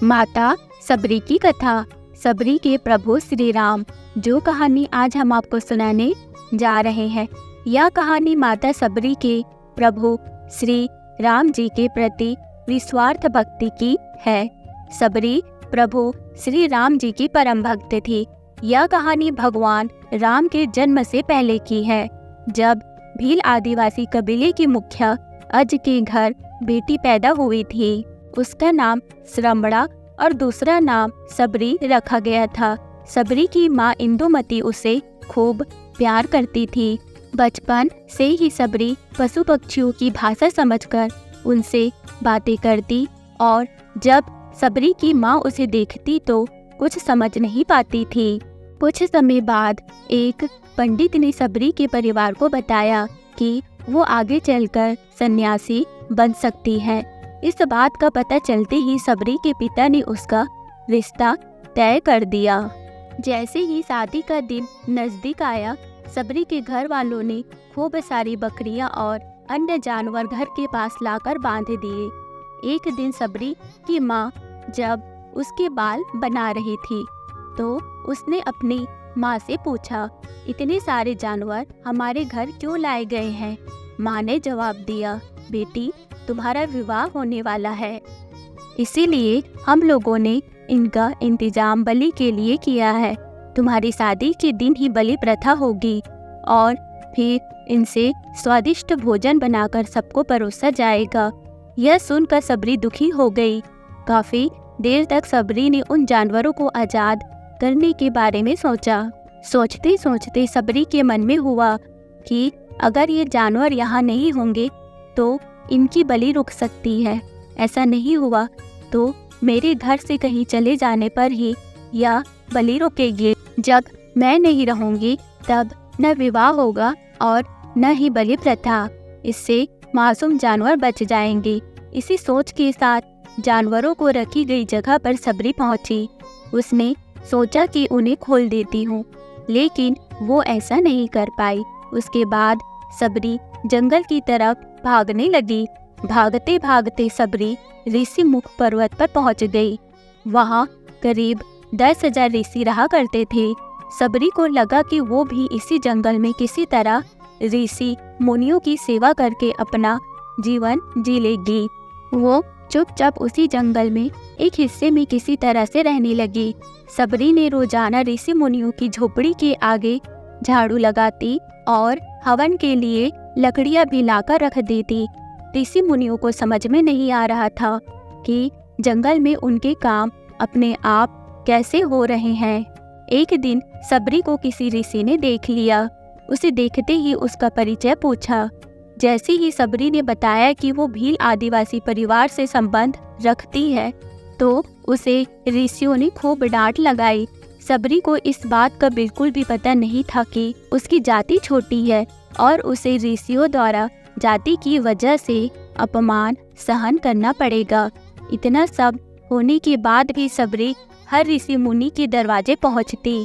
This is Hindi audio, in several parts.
माता सबरी की कथा। सबरी के प्रभु श्री राम। जो कहानी आज हम आपको सुनाने जा रहे हैं, यह कहानी माता सबरी के प्रभु श्री राम जी के प्रति निस्वार्थ भक्ति की है। सबरी प्रभु श्री राम जी की परम भक्त थी। यह कहानी भगवान राम के जन्म से पहले की है, जब भील आदिवासी कबीले की मुखिया अज के घर बेटी पैदा हुई थी। उसका नाम श्रमड़ा और दूसरा नाम सबरी रखा गया था। सबरी की माँ इंदुमती उसे खूब प्यार करती थी। बचपन से ही सबरी पशु पक्षियों की भाषा समझकर उनसे बातें करती, और जब सबरी की माँ उसे देखती तो कुछ समझ नहीं पाती थी। कुछ समय बाद एक पंडित ने सबरी के परिवार को बताया कि वो आगे चलकर सन्यासी बन सकती है। इस बात का पता चलते ही सबरी के पिता ने उसका रिश्ता तय कर दिया। जैसे ही शादी का दिन नजदीक आया, सबरी के घर वालों ने खूब सारी बकरियां और अन्य जानवर घर के पास लाकर बांध दिए। एक दिन सबरी की माँ जब उसके बाल बना रही थी तो उसने अपनी माँ से पूछा, इतने सारे जानवर हमारे घर क्यों लाए गए हैं? माँ ने जवाब दिया, बेटी, तुम्हारा विवाह होने वाला है, इसीलिए हम लोगों ने इनका इंतजाम बलि के लिए किया है। तुम्हारी शादी के दिन ही बलि प्रथा होगी और फिर इनसे स्वादिष्ट भोजन बनाकर सबको परोसा जाएगा। यह सुनकर सबरी दुखी हो गई। काफी देर तक सबरी ने उन जानवरों को आजाद करने के बारे में सोचा। सोचते सोचते सबरी के मन में हुआ कि अगर ये जानवर यहाँ नहीं होंगे तो इनकी बलि रुक सकती है। ऐसा नहीं हुआ तो मेरे घर से कहीं चले जाने पर ही यह बलि रुकेगी। जब मैं नहीं रहूंगी तब न विवाह होगा और न ही बलि प्रथा। इससे मासूम जानवर बच जाएंगे। इसी सोच के साथ जानवरों को रखी गई जगह पर सबरी पहुंची। उसने सोचा कि उन्हें खोल देती हूँ, लेकिन वो ऐसा नहीं कर पाई। उसके बाद सबरी जंगल की तरफ भागने लगी। भागते भागते सबरी ऋषि मुख पर्वत पर पहुंच गई। वहां करीब 10,000 ऋषि रहा करते थे। सबरी को लगा कि वो भी इसी जंगल में किसी तरह ऋषि मुनियों की सेवा करके अपना जीवन जी लेगी। वो चुपचाप उसी जंगल में एक हिस्से में किसी तरह से रहने लगी। सबरी ने रोजाना ऋषि मुनियों की झोपड़ी के आगे झाड़ू लगाती और हवन के लिए लकड़ियां भी लाकर रख देती। ऋषि मुनियों को समझ में नहीं आ रहा था कि जंगल में उनके काम अपने आप कैसे हो रहे हैं। एक दिन सबरी को किसी ऋषि ने देख लिया। उसे देखते ही उसका परिचय पूछा। जैसे ही सबरी ने बताया कि वो भील आदिवासी परिवार से संबंध रखती है तो उसे ऋषियों ने खूब डांट लगाई। सबरी को इस बात का बिल्कुल भी पता नहीं था कि उसकी जाति छोटी है और उसे ऋषियों द्वारा जाति की वजह से अपमान सहन करना पड़ेगा। इतना सब होने के बाद भी सबरी हर ऋषि मुनि के दरवाजे पहुंचती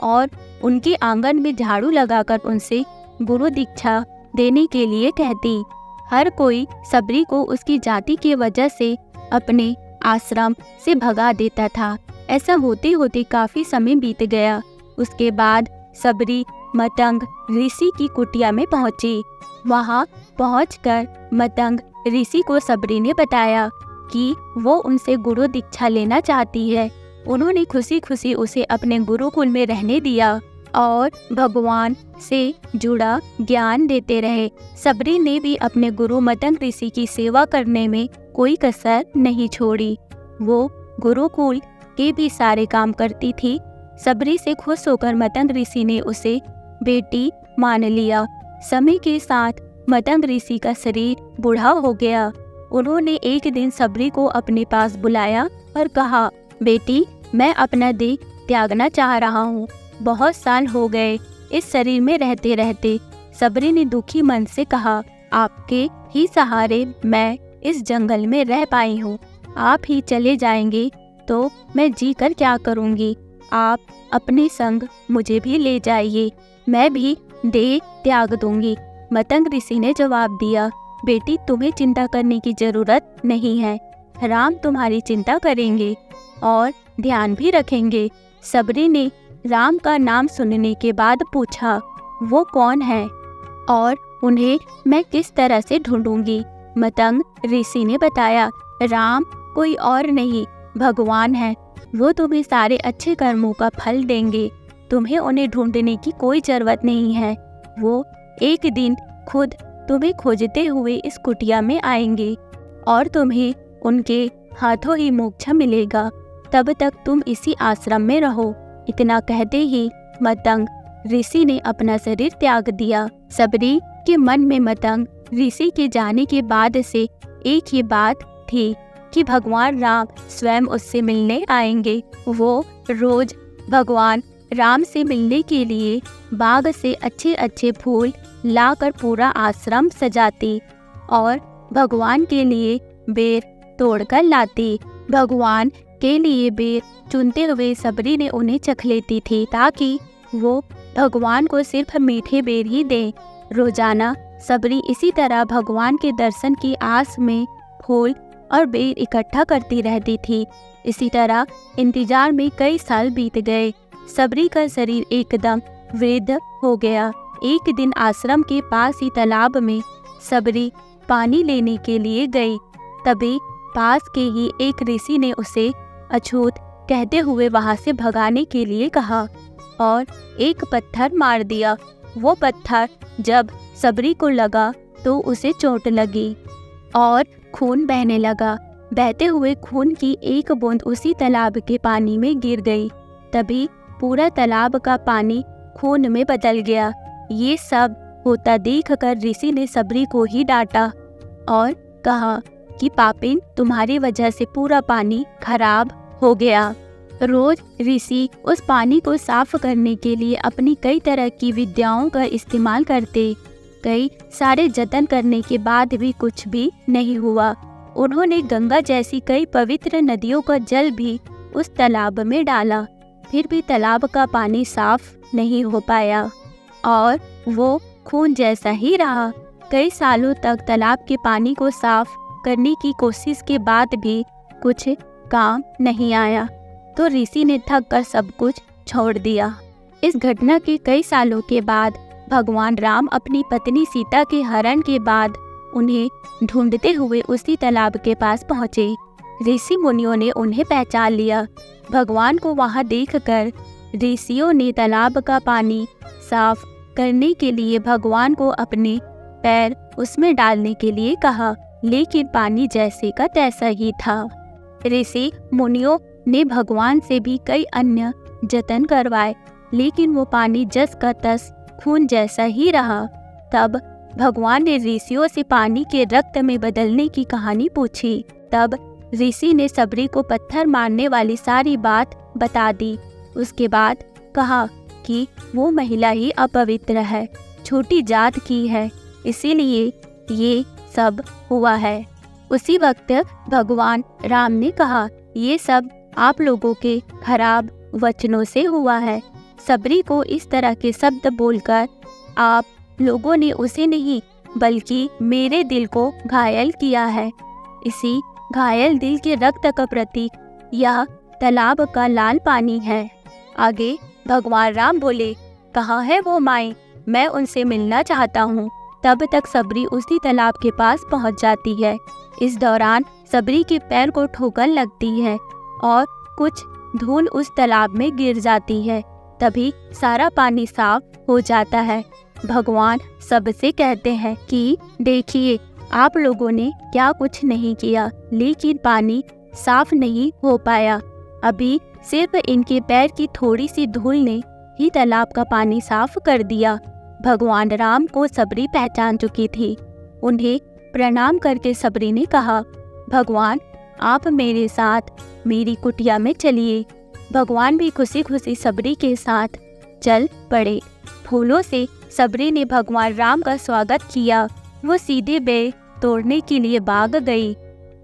और उनके आंगन में झाड़ू लगाकर उनसे गुरु दीक्षा देने के लिए कहती। हर कोई सबरी को उसकी जाति की वजह से अपने आश्रम से भगा देता था। ऐसा होते होते काफी समय बीत गया। उसके बाद सबरी मतंग ऋषि की कुटिया में पहुंची। वहां पहुंचकर मतंग ऋषि को सबरी ने बताया कि वो उनसे गुरु दीक्षा लेना चाहती है। उन्होंने खुशी खुशी उसे अपने गुरुकुल में रहने दिया और भगवान से जुड़ा ज्ञान देते रहे। सबरी ने भी अपने गुरु मतंग ऋषि की सेवा करने में कोई कसर नहीं छोड़ी। वो गुरुकुल के भी सारे काम करती थी। सबरी से खुश होकर मतंग ऋषि ने उसे बेटी मान लिया। समय के साथ मतंग ऋषि का शरीर बूढ़ा हो गया। उन्होंने एक दिन सबरी को अपने पास बुलाया और कहा, बेटी, मैं अपना देह त्यागना चाह रहा हूँ। बहुत साल हो गए इस शरीर में रहते रहते। सबरी ने दुखी मन से कहा, आपके ही सहारे मैं इस जंगल में रह पाई हूँ। आप ही चले जाएंगे तो मैं जी कर क्या करूँगी? आप अपने संग मुझे भी ले जाइए, मैं भी देह त्याग दूंगी। मतंग ऋषि ने जवाब दिया, बेटी, तुम्हें चिंता करने की जरूरत नहीं है। राम तुम्हारी चिंता करेंगे और ध्यान भी रखेंगे। सबरी ने राम का नाम सुनने के बाद पूछा, वो कौन है और उन्हें मैं किस तरह से ढूंढूंगी? मतंग ऋषि ने बताया, राम कोई और नहीं भगवान है। वो तुम्हें सारे अच्छे कर्मों का फल देंगे। तुम्हें उन्हें ढूंढने की कोई जरूरत नहीं है। वो एक दिन खुद तुम्हें खोजते हुए इस कुटिया में आएंगे और तुम्हें उनके हाथों ही मोक्ष मिलेगा। तब तक तुम इसी आश्रम में रहो। इतना कहते ही मतंग ऋषि ने अपना शरीर त्याग दिया। सबरी के मन में मतंग ऋषि के जाने के बाद से एक ही बात थी कि भगवान राम स्वयं उससे मिलने आएंगे। वो रोज भगवान राम से मिलने के लिए बाग से अच्छे अच्छे फूल लाकर पूरा आश्रम सजाती और भगवान के लिए बेर तोड़कर लाती। भगवान के लिए बेर चुनते हुए सबरी ने उन्हें चख लेती थी ताकि वो भगवान को सिर्फ मीठे बेर ही दे। रोजाना सबरी इसी तरह भगवान के दर्शन की आस में फूल और बेर इकट्ठा करती रहती थी। इसी तरह इंतजार में कई साल बीत गए। सबरी का शरीर एकदम वृद्ध हो गया। एक दिन आश्रम के पास ही तालाब में सबरी पानी लेने के लिए गई। तभी पास के ही एक ऋषि ने उसे अछूत कहते हुए वहां से भगाने के लिए कहा और एक पत्थर मार दिया। वो पत्थर जब सबरी को लगा तो उसे चोट लगी और खून बहने लगा। बहते हुए खून की एक बूंद उसी तालाब के पानी में गिर गई। तभी पूरा तालाब का पानी खून में बदल गया। ये सब होता देखकर ऋषि ने सबरी को ही डांटा और कहा कि पापिन, तुम्हारी वजह से पूरा पानी खराब हो गया। रोज ऋषि उस पानी को साफ करने के लिए अपनी कई तरह की विद्याओं का इस्तेमाल करते। कई सारे जतन करने के बाद भी कुछ भी नहीं हुआ। उन्होंने गंगा जैसी कई पवित्र नदियों का जल भी उस तालाब में डाला, फिर भी तालाब का पानी साफ नहीं हो पाया और वो खून जैसा ही रहा। कई सालों तक तालाब के पानी को साफ करने की कोशिश के बाद भी कुछ काम नहीं आया, तो ऋषि ने थक कर सब कुछ छोड़ दिया। इस घटना के कई सालों के बाद भगवान राम अपनी पत्नी सीता के हरण के बाद उन्हें ढूंढते हुए उसी तालाब के पास पहुँचे। ऋषि मुनियों ने उन्हें पहचान लिया। भगवान को वहां देखकर ऋषियों ने तालाब का पानी साफ करने के लिए भगवान को अपने पैर उसमें डालने के लिए कहा, लेकिन पानी जैसे का तैसा ही था। ऋषि मुनियों ने भगवान से भी कई अन्य जतन करवाए, लेकिन वो पानी जस का तस खून जैसा ही रहा। तब भगवान ने ऋषियों से पानी के रक्त में बदलने की कहानी पूछी। तब ऋषि ने सबरी को पत्थर मारने वाली सारी बात बता दी। उसके बाद कहा कि वो महिला ही अपवित्र है, छोटी जात की है, इसीलिए ये सब हुआ है। उसी वक्त भगवान राम ने कहा, ये सब आप लोगों के खराब वचनों से हुआ है। सबरी को इस तरह के शब्द बोलकर आप लोगों ने उसे नहीं बल्कि मेरे दिल को घायल किया है। इसी घायल दिल के रक्त का प्रतीक यह तालाब का लाल पानी है। आगे भगवान राम बोले, कहाँ है वो माई, मैं उनसे मिलना चाहता हूँ। तब तक सबरी उसी तालाब के पास पहुँच जाती है। इस दौरान सबरी के पैर को ठोकर लगती है और कुछ धूल उस तालाब में गिर जाती है। तभी सारा पानी साफ हो जाता है। भगवान सबसे कहते हैं कि देखिए, आप लोगों ने क्या कुछ नहीं किया, लेकिन पानी साफ नहीं हो पाया। अभी सिर्फ इनके पैर की थोड़ी सी धूल ने ही तालाब का पानी साफ कर दिया। भगवान राम को सबरी पहचान चुकी थी। उन्हें प्रणाम करके सबरी ने कहा, भगवान, आप मेरे साथ मेरी कुटिया में चलिए। भगवान भी खुशी खुशी सबरी के साथ चल पड़े। फूलों से सबरी ने भगवान राम का स्वागत किया। वो सीधे बेर तोड़ने के लिए बाग गई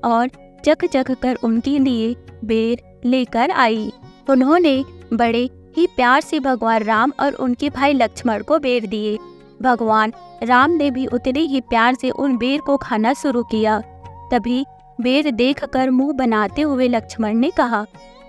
और चख चख कर उनके लिए बेर लेकर आई। उन्होंने बड़े ही प्यार से भगवान राम और उनके भाई लक्ष्मण को बेर दिए। भगवान राम ने भी उतने ही प्यार से उन बेर को खाना शुरू किया। तभी बेर देखकर मुंह बनाते हुए लक्ष्मण ने कहा,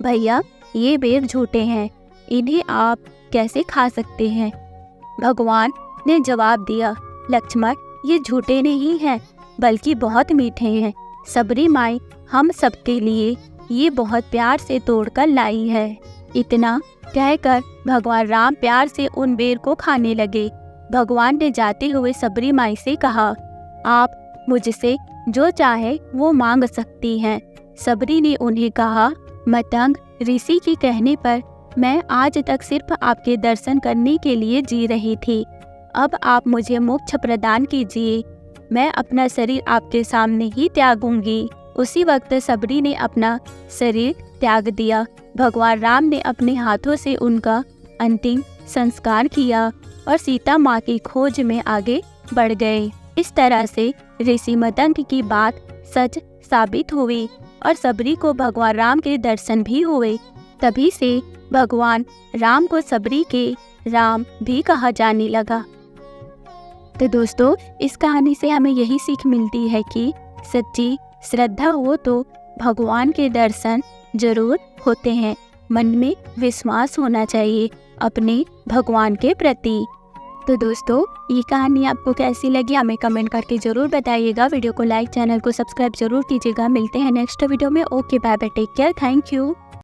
भैया ये बेर झूठे हैं, इन्हें आप कैसे खा सकते हैं? भगवान ने जवाब दिया, लक्ष्मण ये झूठे नहीं हैं बल्कि बहुत मीठे हैं। सबरी माई हम सबके लिए ये बहुत प्यार से तोड़कर लाई है। इतना कहकर भगवान राम प्यार से उन बेर को खाने लगे। भगवान ने जाते हुए सबरी माई से कहा, आप मुझसे जो चाहे वो मांग सकती हैं। सबरी ने उन्हें कहा, मतंग ऋषि के कहने पर मैं आज तक सिर्फ आपके दर्शन करने के लिए जी रही थी। अब आप मुझे मोक्ष प्रदान कीजिए, मैं अपना शरीर आपके सामने ही त्यागूंगी। उसी वक्त सबरी ने अपना शरीर त्याग दिया। भगवान राम ने अपने हाथों से उनका अंतिम संस्कार किया और सीता माँ की खोज में आगे बढ़ गए। इस तरह से ऋषि मतंग की बात सच साबित हुई और सबरी को भगवान राम के दर्शन भी हुए। तभी से भगवान राम को सबरी के राम भी कहा जाने लगा। तो दोस्तों, इस कहानी से हमें यही सीख मिलती है कि सच्ची श्रद्धा हो तो भगवान के दर्शन जरूर होते हैं। मन में विश्वास होना चाहिए अपने भगवान के प्रति। तो दोस्तों, ये कहानी आपको कैसी लगी हमें कमेंट करके ज़रूर बताइएगा। वीडियो को लाइक, चैनल को सब्सक्राइब जरूर कीजिएगा। मिलते हैं नेक्स्ट वीडियो में। Okay, bye bye, take care, thank you.